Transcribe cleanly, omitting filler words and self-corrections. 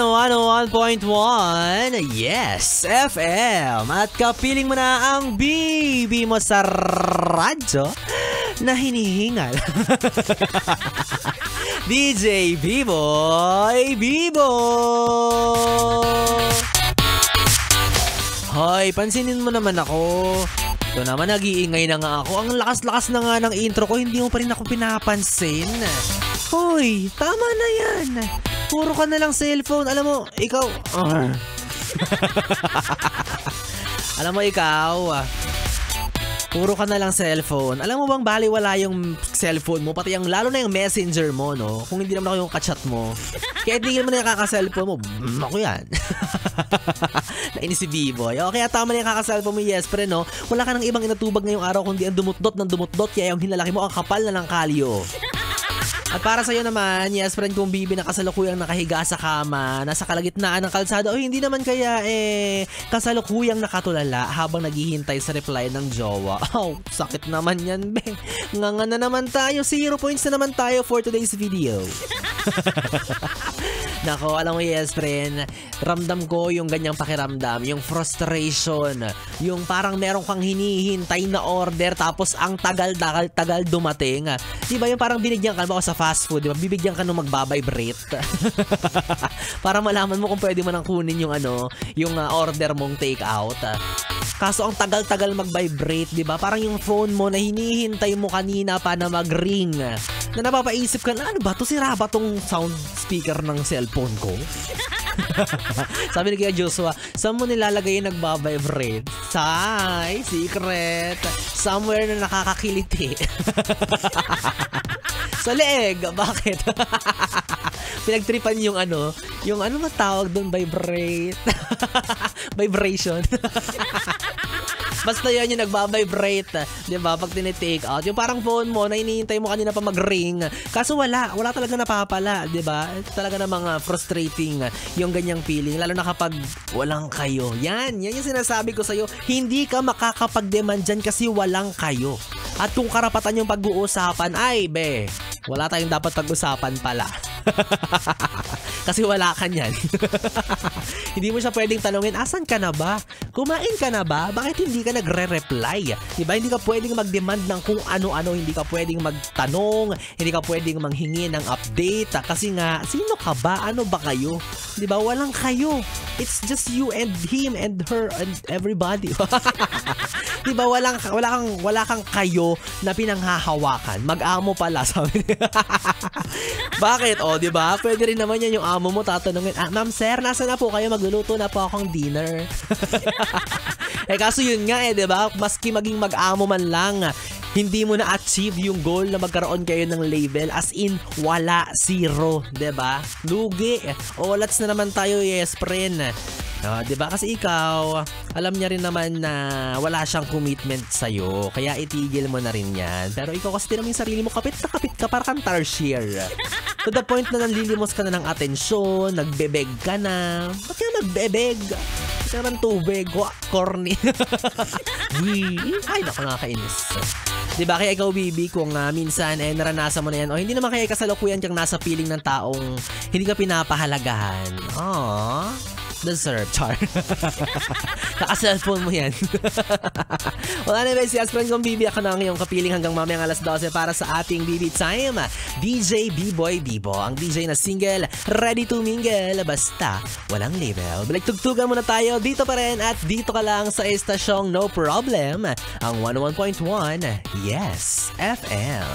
101.1 Yes FM. At kapiling mo na ang bibi mo sa radyo na hinihingal. DJ B-Boy Bibo. Hoy, pansinin mo naman ako. Ito naman, nag-iingay na nga ako. Ang lakas-lakas na nga ng intro ko, hindi mo pa rin ako pinapansin. Hoy, tama na yan. Puro ka na lang cellphone. Alam mo, ikaw... Alam mo, ikaw... Puro ka na lang cellphone. Alam mo bang baliwala yung cellphone mo, pati yung lalo na yung messenger mo, no? Kung hindi naman ako yung kachat mo. Kaya hindi mo na yung kaka-cellphone mo, ako yan. Nainis si B-Boy. O kaya tama na yung kaka-cellphone mo, yes, pre, no? Wala ka nang ibang inatubag ngayong araw kundi ang dumutdot ng dumutdot, kaya yung hinalaki mo ang kapal na ng kalyo. At para sa'yo naman, yes friend kong bibi na kasalukuyang nakahiga sa kama, nasa kalagitnaan ng kalsada, o hindi naman kaya kasalukuyang nakatulala habang naghihintay sa reply ng jowa. Oh, sakit naman yan, be. Nga na naman tayo, 0 points na naman tayo for today's video. Nako, alam mo yes friend, ramdam ko yung ganyang pakiramdam, yung frustration, yung parang meron kang hinihintay na order tapos ang tagal dumating. Diba yung parang binigyan ka sa fast food, diba? Bibigyan ka nung magbabibrate. Para malaman mo kung pwede mo nang kunin yung yung order mong take out. Kaso ang tagal-tagal mag-vibrate, diba? Parang yung phone mo na hinihintay mo kanina pa na mag-ring. Na napapaisip ka na, ano ba to? Sira ba tong sound speaker ng cellphone ko? Sabi ni Kuya Joshua, saan mo nilalagay yung nagbabibrate? Secret. Somewhere na nakakakiliti. Sa leeg. Bakit? Pinagtripan yung yung matawag doon, vibrate. Vibration. Basta yan yung nagbabibrate, diba? Pag tinitake out, yung parang phone mo na hinihintay mo kanina pa mag-ring. Kaso wala talaga napapala, diba? Talaga namang frustrating yung ganyang feeling, lalo na kapag walang kayo. Yan yung sinasabi ko sa'yo, hindi ka makakapag-demand dyan kasi walang kayo. At kung karapatan yung pag-uusapan, ay be, wala tayong dapat pag-usapan pala. Kasi wala ka niyan. Hindi mo siya pwedeng tanungin, asan ka na ba? Kumain ka na ba? Bakit hindi ka nagre-reply? Diba? Hindi ka pwedeng mag-demand ng kung ano-ano. Hindi ka pwedeng magtanong. Hindi ka pwedeng manghingi ng update. Kasi nga, sino ka ba? Ano ba kayo? Diba? Walang kayo. It's just you and him and her and everybody. Diba? Wala kang kayo na pinanghahawakan. Mag-amo pala, sabi niya. Bakit? O, diba? Pwede rin naman yan yung amo mo tatanungin, ma'am sir, nasa na po kayo? Magluluto na po akong dinner. Kaso yun nga diba? Maski maging mag-amo man lang, hindi mo na-achieve yung goal na magkaroon kayo ng label, as in, wala, 0, diba? Lugi. Olats na naman tayo, yes, friend. Diba? Kasi ikaw, alam niya rin naman na wala siyang commitment sa'yo, kaya itigil mo na rin yan. Pero ikaw kasi tinamang yung sarili mo, kapit ka, para kang tarsier. To the point na nanlilimos ka na ng atensyon, nagbebeg ka na. Ba't ka nagbebeg? Ito ng tubig, corny. Ay, naku, nakakainis. Diba, kaya ikaw, Bibi, kung minsan naranasan mo na yan, o hindi naman kaya kasalukuyan kang nasa feeling ng taong hindi ka pinapahalagahan. Deserve, char. Naka-cellphone mo yan. Well, anyways, yes, friend kong Bibi, ako na ang iyong kapiling hanggang mamayang alas 12 para sa ating Bibi Time. DJ B-Boy Bibo, ang DJ na single, ready to mingle, basta walang label. Baligtugtugan muna tayo, dito pa rin at dito ka lang sa estasyong No Problem, ang 101.1 Yes FM.